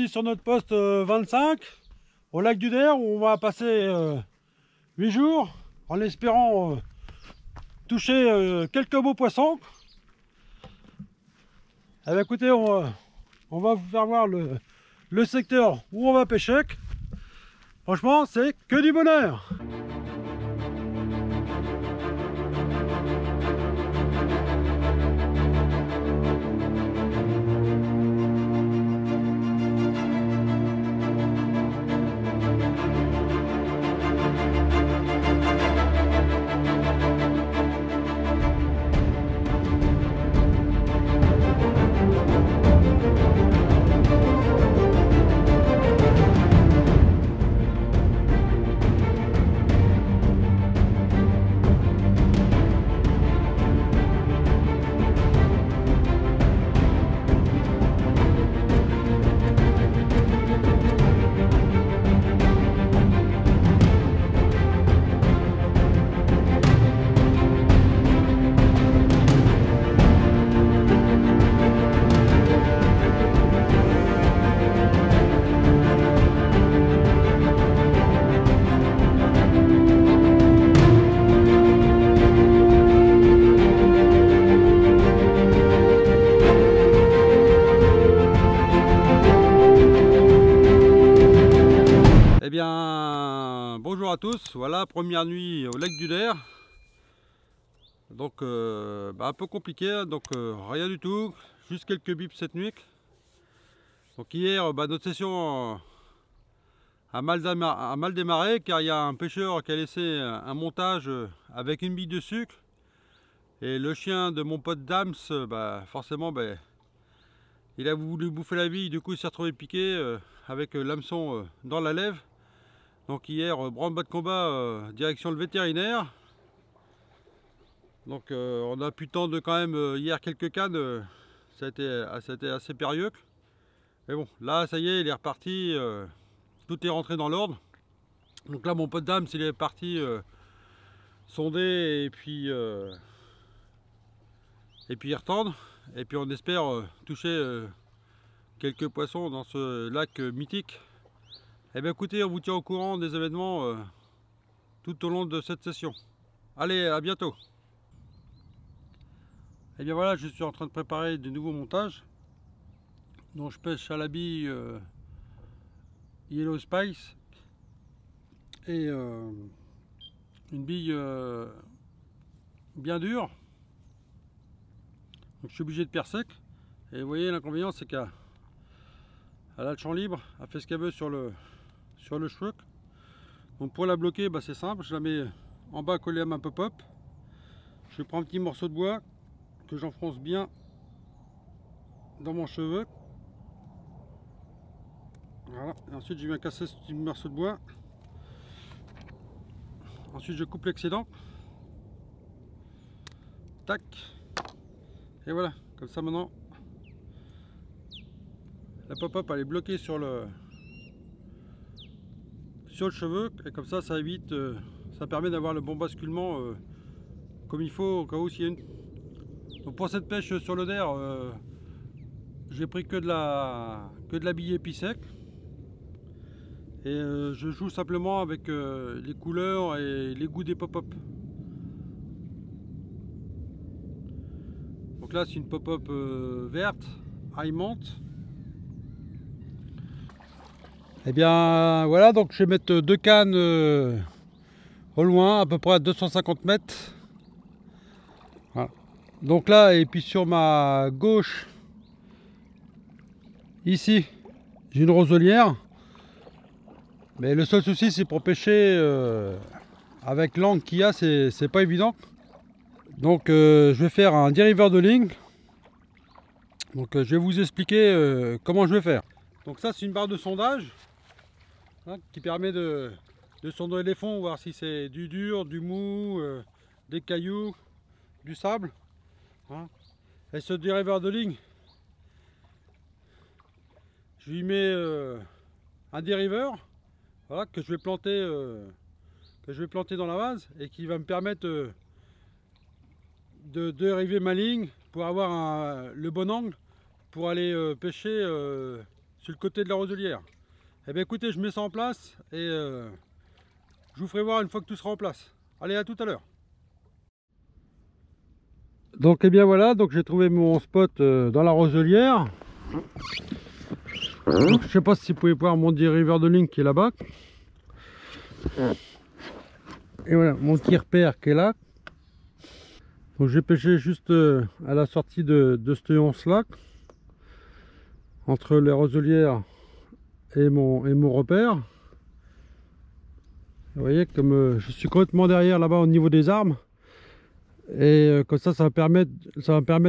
aujourd'hui sur notre poste 25 au lac du Der où on va passer 8 jours en espérant toucher quelques beaux poissons. Eh bien, écoutez, on va vous faire voir le secteur où on va pêcher. Franchement, c'est que du bonheur. Eh bien, bonjour à tous, voilà, première nuit au lac du Der. Donc, un peu compliqué, donc rien du tout, juste quelques bips cette nuit. Donc hier, notre session a mal démarré car il y a un pêcheur qui a laissé un montage avec une bille de sucre. Et le chien de mon pote Dams, forcément, il a voulu bouffer la bille, du coup il s'est retrouvé piqué avec l'hameçon dans la lèvre. Donc hier, branle-bas de combat, direction le vétérinaire. Donc on a pu tendre quand même hier quelques cannes, ça a été assez périlleux. Mais bon, là ça y est, il est reparti, tout est rentré dans l'ordre. Donc là mon pote Dams, il est parti sonder et puis y retendre. Et puis on espère toucher quelques poissons dans ce lac mythique. Eh bien écoutez, on vous tient au courant des événements tout au long de cette session. Allez, à bientôt. Et bien voilà, je suis en train de préparer de nouveaux montages. Donc je pêche à la bille Yellow Spice et une bille bien dure. Donc je suis obligé de faire sec. Et vous voyez, l'inconvénient c'est qu'elle a le champ libre, elle fait ce qu'elle veut sur le cheveu. Donc pour la bloquer, c'est simple, je la mets en bas collée à ma pop-up. Je prends un petit morceau de bois que j'enfonce bien dans mon cheveu. Voilà, et ensuite je viens casser ce petit morceau de bois. Ensuite je coupe l'excédent. Tac. Et voilà, comme ça maintenant la pop-up elle est bloquée sur le cheveu, et comme ça évite, ça permet d'avoir le bon basculement comme il faut au cas où s'il y a une. Donc pour cette pêche sur le Der, j'ai pris que de la bille épi sec et je joue simplement avec les couleurs et les goûts des pop-up. Donc là c'est une pop-up verte, aimante. Et bien voilà, donc je vais mettre deux cannes au loin, à peu près à 250 mètres. Voilà. Donc là, et puis sur ma gauche, ici, j'ai une roselière. Mais le seul souci, c'est pour pêcher avec l'angle qu'il y a, c'est pas évident. Donc je vais faire un dériveur de ligne. Donc je vais vous expliquer comment je vais faire. Donc ça, c'est une barre de sondage. Qui permet de sonder les fonds, voir si c'est du dur, du mou, des cailloux, du sable. Et ce dériveur de ligne, je lui mets un dériveur, voilà, que je vais planter dans la vase et qui va me permettre de dériver ma ligne pour avoir le bon angle pour aller pêcher sur le côté de la roselière. Eh bien écoutez, je mets ça en place et je vous ferai voir une fois que tout sera en place. Allez, à tout à l'heure. Donc et bien voilà, donc j'ai trouvé mon spot dans la roselière. Donc, je sais pas si vous pouvez voir mon River de Link qui est là-bas. Et voilà, mon petit repère qui est là. Donc j'ai pêché juste à la sortie de ce once-là, entre les roselières et mon repère. Vous voyez, comme je suis complètement derrière là-bas au niveau des arbres. Et comme ça, ça va permettre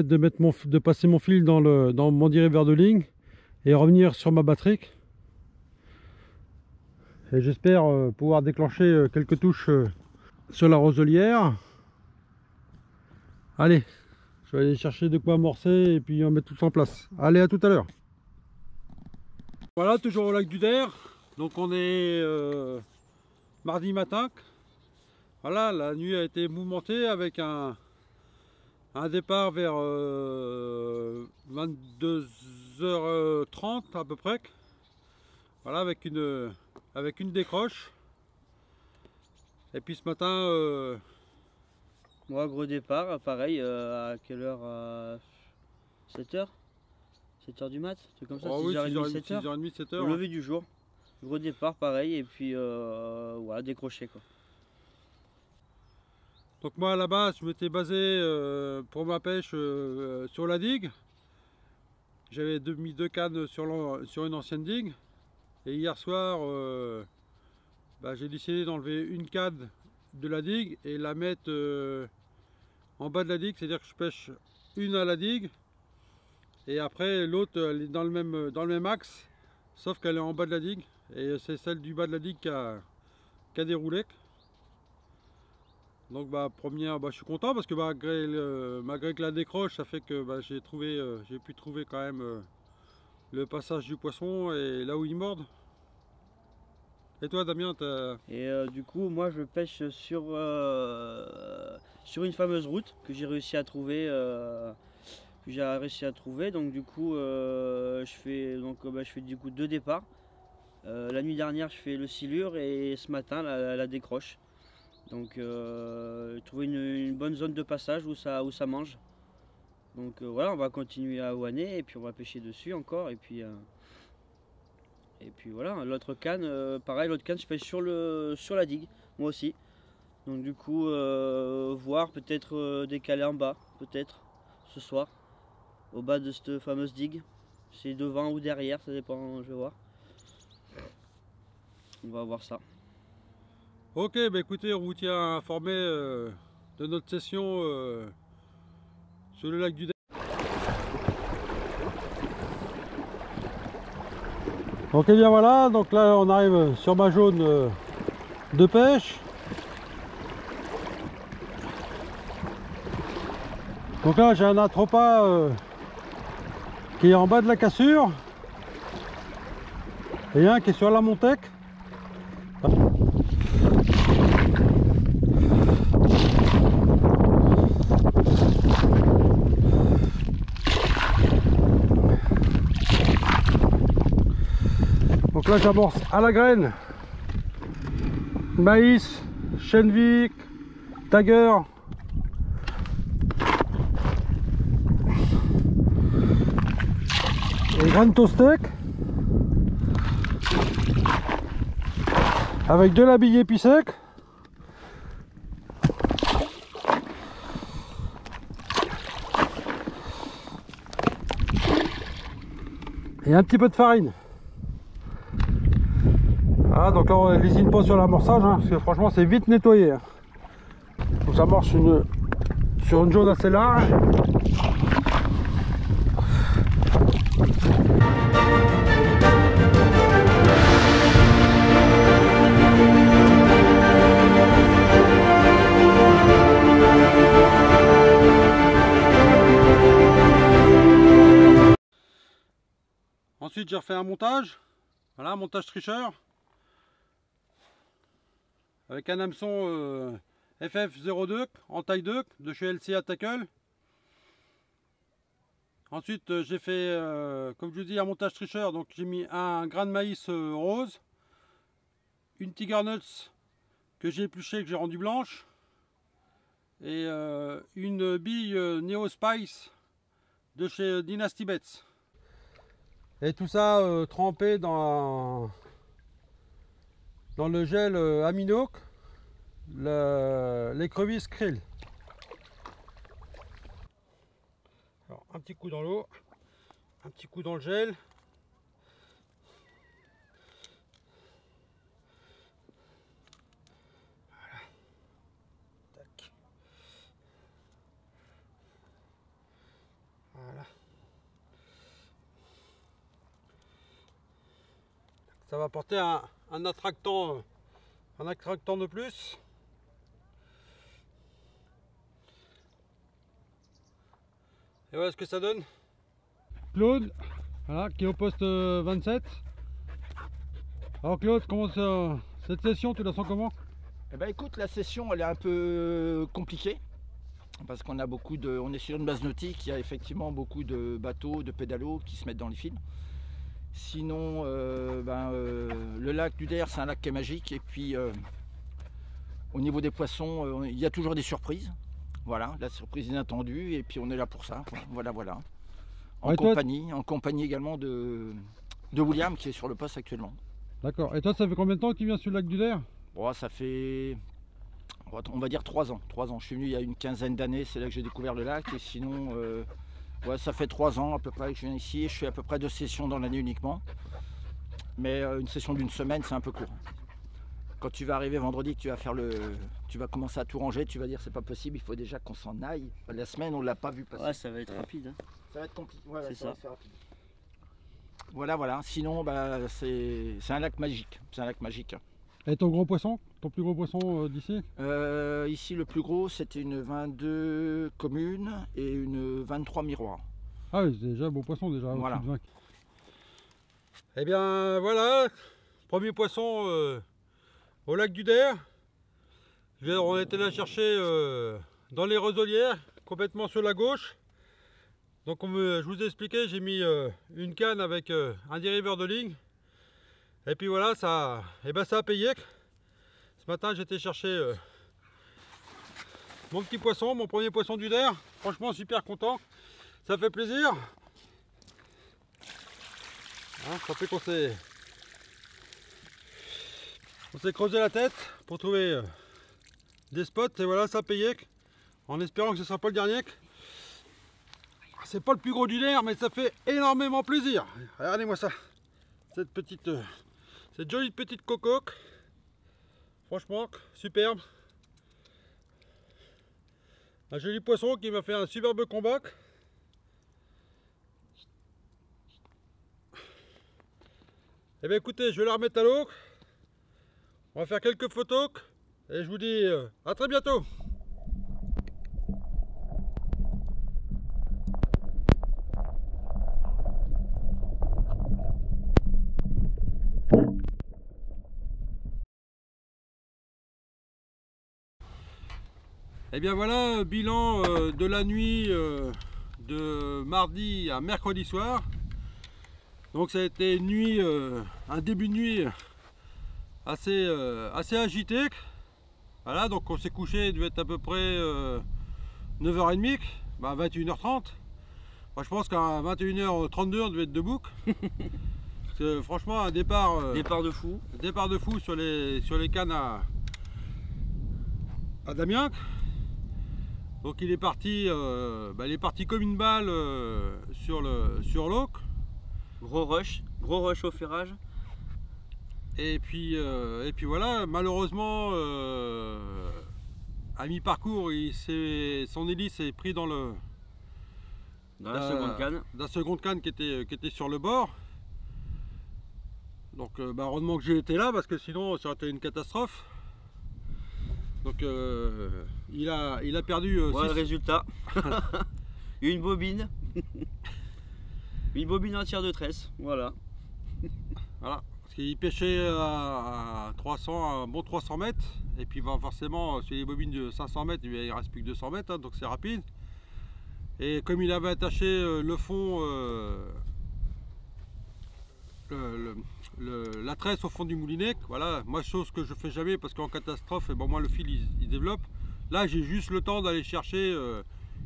de mettre de passer mon fil dans mon River de Link et revenir sur ma batterie. Et j'espère pouvoir déclencher quelques touches sur la roselière. Allez, je vais aller chercher de quoi amorcer et puis on met tout en place. Allez, à tout à l'heure. Voilà, toujours au lac du Der. Donc on est mardi matin. Voilà, la nuit a été mouvementée avec un départ vers 22h30 à peu près. Voilà, avec une décroche. Et puis ce matin, moi, gros départ, pareil, à quelle heure? 7h? 7h du mat? C'est comme ça, oh oui, 6h30, 7h? 6h30, 7h. Au lever du jour. Gros départ, pareil, et puis voilà, décroché quoi. Donc moi à la base, je m'étais basé pour ma pêche sur la digue. J'avais mis 2 cannes sur une ancienne digue. Et hier soir, j'ai décidé d'enlever une canne de la digue et la mettre en bas de la digue. C'est-à-dire que je pêche une à la digue. Et après l'autre elle est dans le même axe, sauf qu'elle est en bas de la digue. Et c'est celle du bas de la digue qui a déroulé. Donc je suis content parce que malgré que la décroche, ça fait que j'ai pu trouver quand même le passage du poisson et là où il morde. Et toi Damien, Et du coup moi je pêche sur une fameuse route que j'ai réussi à trouver. Donc du coup je fais du coup 2 départs. La nuit dernière je fais le silure et ce matin la décroche. Donc trouver une bonne zone de passage où ça mange. Donc voilà, on va continuer à ouaner et puis on va pêcher dessus encore et puis voilà, l'autre canne, pareil, l'autre canne je pêche sur la digue, moi aussi. Donc du coup voir peut-être décaler en bas, peut-être ce soir, au bas de cette fameuse digue. C'est devant ou derrière, ça dépend, je vais voir. On va voir ça. Ok, écoutez, on vous tient informé de notre session sur le lac du Der. Donc et bien voilà, donc là on arrive sur ma jaune de pêche. Donc là j'ai un atropa qui est en bas de la cassure et un qui est sur la montec. Donc là j'amorce à la graine, maïs, chenvic, tiger, et graines toastec avec de la bille épi sec. Et un petit peu de farine. Ah, donc là on ne lésine pas sur l'amorçage hein, parce que franchement c'est vite nettoyé hein. Donc ça marche sur une jaune assez large. Ensuite j'ai refait un montage, voilà, un montage tricheur avec un hameçon FF02 en taille 2 de chez LCA Tackle. Ensuite j'ai fait, comme je vous dis, un montage tricheur. Donc j'ai mis un grain de maïs rose, une Tiger Nuts que j'ai épluchée, que j'ai rendue blanche, et une bille Neo Spice de chez Dynasty Bets. Et tout ça trempé dans le gel Aminoc, l'écrevisse krill. Alors, un petit coup dans l'eau, un petit coup dans le gel. Voilà. Tac. Voilà. Ça va apporter un attractant de plus. Et voilà ce que ça donne. Claude, voilà, qui est au poste 27. Alors Claude, comment ça, cette session, tu la sens comment? Eh ben écoute, la session elle est un peu compliquée parce qu'on a on est sur une base nautique, il y a effectivement beaucoup de bateaux, de pédalos qui se mettent dans les fils. Sinon, le lac du Der, c'est un lac qui est magique. Et puis, au niveau des poissons, il y a toujours des surprises. Voilà, la surprise inattendue. Et puis, on est là pour ça. Voilà, voilà. En compagnie également de William, qui est sur le poste actuellement. D'accord. Et toi, ça fait combien de temps que tu viens sur le lac du Der? Bon, ça fait, on va dire 3 ans. 3 ans. Je suis venu il y a une quinzaine d'années. C'est là que j'ai découvert le lac. Et sinon... ouais, ça fait 3 ans à peu près que je viens ici. Je fais à peu près 2 sessions dans l'année uniquement. Mais une session d'une semaine, c'est un peu court. Quand tu vas arriver vendredi, tu vas commencer à tout ranger, tu vas dire c'est pas possible, il faut déjà qu'on s'en aille. La semaine, on l'a pas vu passer. Ouais, ça va être rapide. Hein. Ça va être compliqué. Ouais, c'est ça. Rapide. Voilà, voilà. Sinon, c'est un lac magique. C'est un lac magique. Et ton gros poisson, ton plus gros poisson d'ici? Ici, le plus gros, c'était une 22 commune et une 23 miroirs. Ah oui, c'est déjà un beau poisson, déjà. Voilà. De 20. Eh bien, voilà, premier poisson au lac du Der. On était là chercher dans les roselières, complètement sur la gauche. Donc, je vous ai expliqué, j'ai mis une canne avec un dériveur de ligne. Et puis voilà, ça a payé. Ce matin, j'étais chercher mon petit poisson, mon premier poisson du Der. Franchement, super content. Ça fait plaisir. Hein, ça fait qu'on s'est creusé la tête pour trouver des spots. Et voilà, ça a payé. En espérant que ce ne sera pas le dernier. C'est pas le plus gros du Der, mais ça fait énormément plaisir. Regardez-moi ça. Cette jolie petite cocoque. Franchement, superbe. Un joli poisson qui m'a fait un superbe combat. Eh bien écoutez, je vais la remettre à l'eau. On va faire quelques photos. Et je vous dis à très bientôt. Et bien voilà, bilan de la nuit de mardi à mercredi soir. Donc ça a été une nuit, un début de nuit assez agité. Voilà, donc on s'est couché, il devait être à peu près 9h30, 21h30. Moi, je pense qu'à 21h32 on devait être debout. Parce que franchement un départ de fou. Départ de fou sur les cannes à Damiac. Donc il est parti comme une balle sur l'eau. Gros rush au ferrage. Et puis voilà, malheureusement à mi-parcours, son hélice est pris dans la seconde canne. La seconde canne qui était sur le bord. Donc heureusement que j'ai été là parce que sinon ça aurait été une catastrophe. Donc il a perdu voilà le résultat. Une bobine. Une bobine entière de tresse. Voilà. Voilà. Parce qu'il pêchait à 300, un bon 300 mètres. Et puis forcément sur les bobines de 500 mètres, il ne reste plus que 200 mètres, hein, donc c'est rapide. Et comme il avait attaché le fond, la tresse au fond du moulinet, voilà, moi chose que je fais jamais parce qu'en catastrophe, et bon, moi le fil il développe. Là j'ai juste le temps d'aller chercher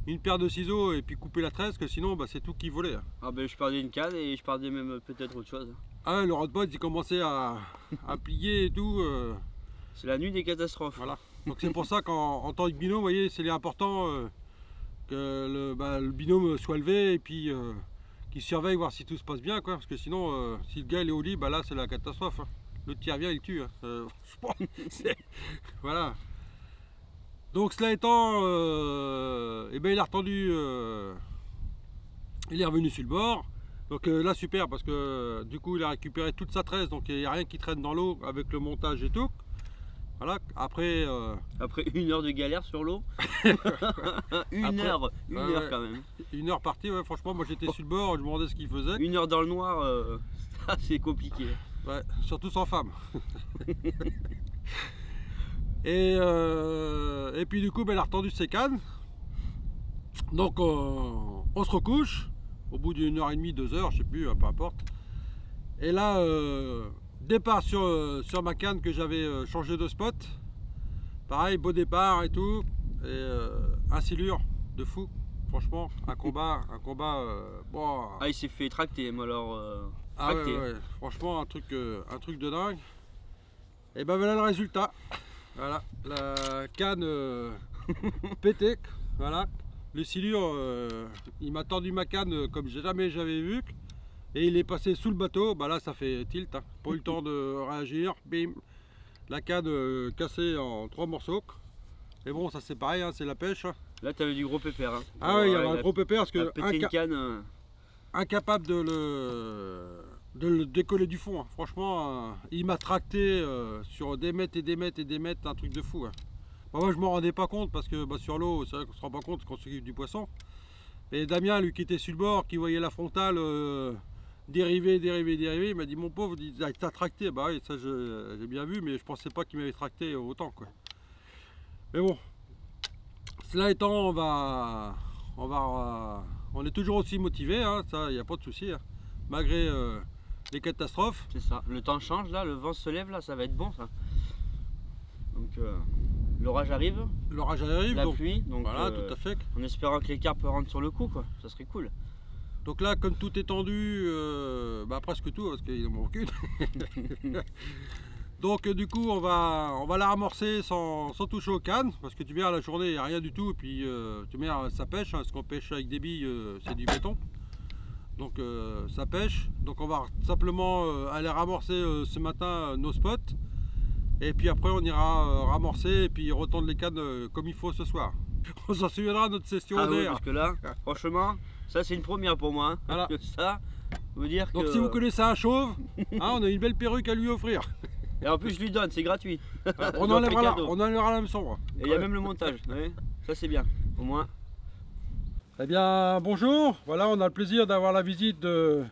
une paire de ciseaux et puis couper la tresse, que sinon bah, c'est tout qui volait. Ah ben je perdais une canne et je perdais même peut-être autre chose. Ah le rodbot il commençait à plier et tout. C'est la nuit des catastrophes. Voilà. Donc c'est pour ça qu'en tant que binôme, vous voyez, c'est important que le binôme soit levé et puis qu'il surveille voir si tout se passe bien, quoi. Parce que sinon, si le gars il est au lit, bah là c'est la catastrophe. Hein. Le tir vient, il tue. Hein. Voilà. Donc cela étant, eh ben, il a retendu, il est revenu sur le bord. Donc là super parce que du coup il a récupéré toute sa tresse, donc il n'y a rien qui traîne dans l'eau avec le montage et tout. Voilà, après... Après 1 heure de galère sur l'eau. Une heure quand même. 1 heure partie, ouais, franchement, moi j'étais sur le bord, je me demandais ce qu'il faisait. 1 heure dans le noir, c'est compliqué. Ouais, surtout sans femme. Et puis du coup, ben, elle a retendu ses cannes. Donc on se recouche, au bout d'1 heure et demie, 2 heures, je sais plus, peu importe. Et là... départ sur ma canne que j'avais changé de spot. Pareil, beau départ et tout. Et un silure de fou. Franchement, un combat bon. Ah, il s'est fait tracter, mais alors. Ah ouais, franchement, un truc de dingue. Et ben voilà le résultat. Voilà, la canne pétée. Voilà, le silure, il m'a tendu ma canne comme jamais j'avais vu. Et il est passé sous le bateau, bah là ça fait tilt, hein. Pas eu le temps de réagir, bim, la canne cassée en 3 morceaux. Et bon, ça c'est pareil, hein, c'est la pêche. Là tu avais du gros pépère. Hein. Ah oui, il y avait un gros pépère parce que une canne, incapable de le décoller du fond. Hein. Franchement, il m'a tracté sur des mètres et des mètres et des mètres, un truc de fou. Hein. Bah, moi je m'en rendais pas compte parce que bah, sur l'eau, c'est vrai qu'on se rend pas compte quand on s'occupe du poisson. Et Damien, lui qui était sur le bord, qui voyait la frontale dériver, il m'a dit mon pauvre, t'as tracté. Bah oui, ça j'ai bien vu, mais je pensais pas qu'il m'avait tracté autant, quoi. Mais bon, cela étant, on est toujours aussi motivé, hein, ça, il n'y a pas de souci, hein, malgré les catastrophes. C'est ça, le temps change là, le vent se lève là, ça va être bon ça. Donc l'orage arrive. L'orage arrive, la pluie, donc voilà, tout à fait. En espérant que les carpes rentrent sur le coup, quoi, ça serait cool. Donc là, comme tout est tendu, bah presque tout, parce qu'il en manque une. Donc du coup, on va la ramorcer sans toucher aux cannes, parce que tu verras la journée, il n'y a rien du tout, et puis tu verras, ça pêche, hein, ce qu'on pêche avec des billes, c'est du béton. Donc ça pêche, donc on va simplement aller ramorcer ce matin nos spots, et puis après on ira ramorcer, et puis retendre les cannes comme il faut ce soir. On s'en souviendra de notre session d'air. Oui, parce que là, franchement, ça c'est une première pour moi. Hein, voilà. Parce que ça veut dire donc que... si vous connaissez un chauve, hein, on a une belle perruque à lui offrir. Et en plus je lui donne, c'est gratuit. On enlèvera la leçon. Et il y a même le montage, ouais. Ça c'est bien, au moins. Eh bien bonjour, voilà on a le plaisir d'avoir la visite de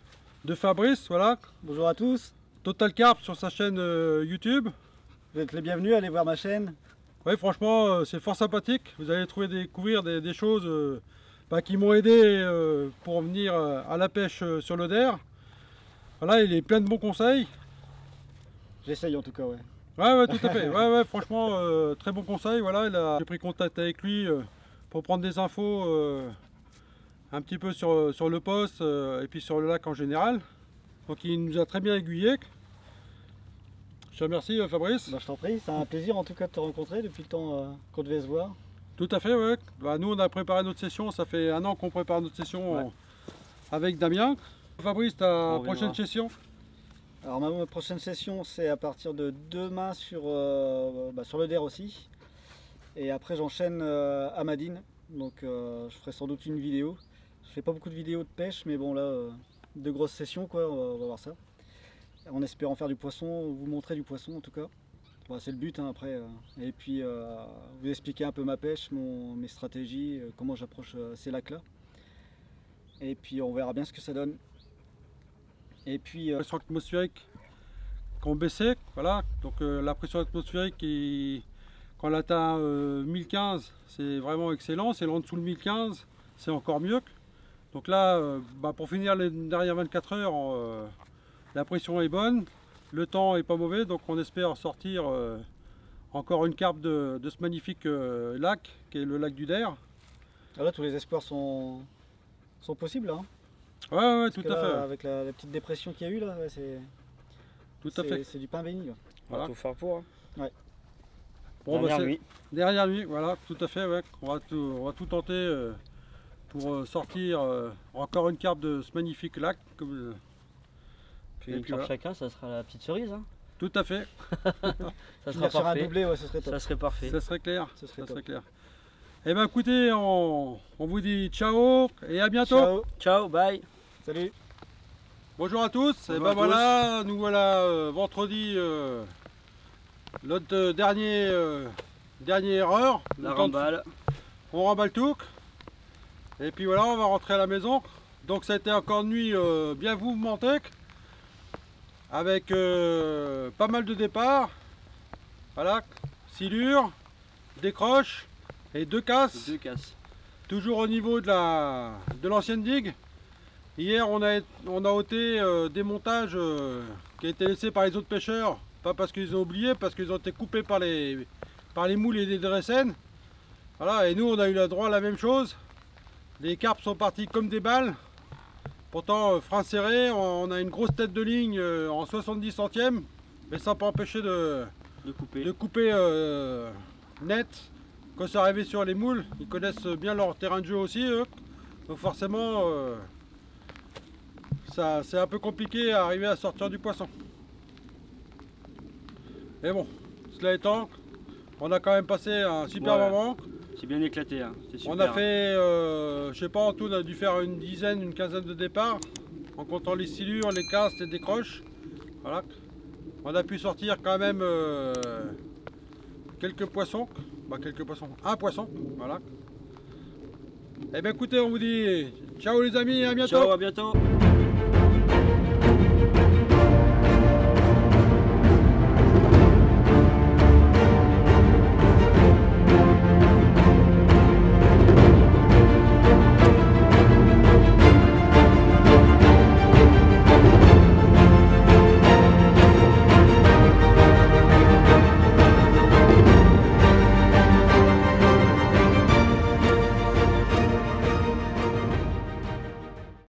Fabrice, voilà. Bonjour à tous. Total Carp sur sa chaîne YouTube. Vous êtes les bienvenus, allez voir ma chaîne. Oui franchement c'est fort sympathique, vous allez découvrir des choses qui m'ont aidé pour venir à la pêche sur l'Oder. Voilà, il est plein de bons conseils. J'essaye en tout cas, ouais. Ouais, tout à fait. Ouais, franchement, très bon conseil. Voilà, j'ai pris contact avec lui pour prendre des infos un petit peu sur le poste et puis sur le lac en général. Donc il nous a très bien aiguillé. Je te remercie Fabrice. Bah, je t'en prie, c'est un plaisir en tout cas de te rencontrer depuis le temps qu'on devait se voir. Tout à fait, ouais. Bah, nous on a préparé notre session, ça fait 1 an qu'on prépare notre session avec Damien. Fabrice, ta prochaine session? Alors ma prochaine session c'est à partir de demain sur l'Oder aussi. Et après j'enchaîne à Madine. Donc je ferai sans doute une vidéo. Je fais pas beaucoup de vidéos de pêche, mais bon là, de grosses sessions quoi, on va voir ça. En espérant faire du poisson, vous montrer du poisson en tout cas. Bon, c'est le but hein, après. Et puis vous expliquer un peu ma pêche, mes stratégies, comment j'approche ces lacs là. Et puis on verra bien ce que ça donne. Et puis la pression atmosphérique qu'on baissait, voilà. Donc la pression atmosphérique quand elle atteint 1015, c'est vraiment excellent. C'est en dessous de 1015, c'est encore mieux. Donc là, pour finir les dernières 24 heures, la pression est bonne, le temps est pas mauvais, donc on espère sortir encore une carpe de ce magnifique lac, qui est le lac du Der. Ah là, tous les espoirs sont possibles, hein. Ouais, Parce tout que à là, fait. avec la petite dépression qu'il y a eu, là, ouais, Tout à fait. c'est du pain béni, là. On va Voilà. tout faire pour. Hein. Bon, Dernière c'est- nuit. Dernière nuit, voilà, tout à fait, ouais. On va tout tenter pour sortir encore une carpe de ce magnifique lac. Puis Et une puis carpe voilà. chacun, ça sera la petite cerise. Hein. Tout à fait, Ça sera Finir sur un parfait. doublé, ouais, ce serait top. Ça serait parfait. ça serait clair. Ce serait Ça top. serait clair. Eh bien écoutez, on vous dit ciao et à bientôt. Ciao, Ciao, bye. salut. Bonjour à tous. Et Bonjour ben à voilà, nous voilà vendredi, notre dernière heure. La Le temps de- remballe. On remballe tout. Et puis voilà, on va rentrer à la maison. Donc ça a été encore une nuit bien mouvementée. Avec pas mal de départs. Voilà, silure, décroche et 2 casses. 2 casses. Toujours au niveau de l'ancienne digue. Hier on a ôté des montages qui a été laissés par les autres pêcheurs. Pas parce qu'ils ont oublié, parce qu'ils ont été coupés par les moules et les dressènes. Voilà, et nous on a eu le droit à la même chose. Les carpes sont partis comme des balles. Pourtant frein serré, on a une grosse tête de ligne en 70 centièmes. Mais ça n'a pas empêché de De couper. couper net. Quand c'est arrivé sur les moules, ils connaissent bien leur terrain de jeu aussi eux. Donc forcément ça c'est un peu compliqué à arriver à sortir du poisson. Mais bon, cela étant, on a quand même passé un super Ouais. moment. C'est bien éclaté. Hein. C'est super. On a fait, je sais pas, en tout on a dû faire une quinzaine de départs. En comptant les silures, les castes et les décroches. Voilà. On a pu sortir quand même quelques poissons. Un poisson, voilà. Et bien écoutez, on vous dit ciao les amis, à bientôt. Ciao, à bientôt.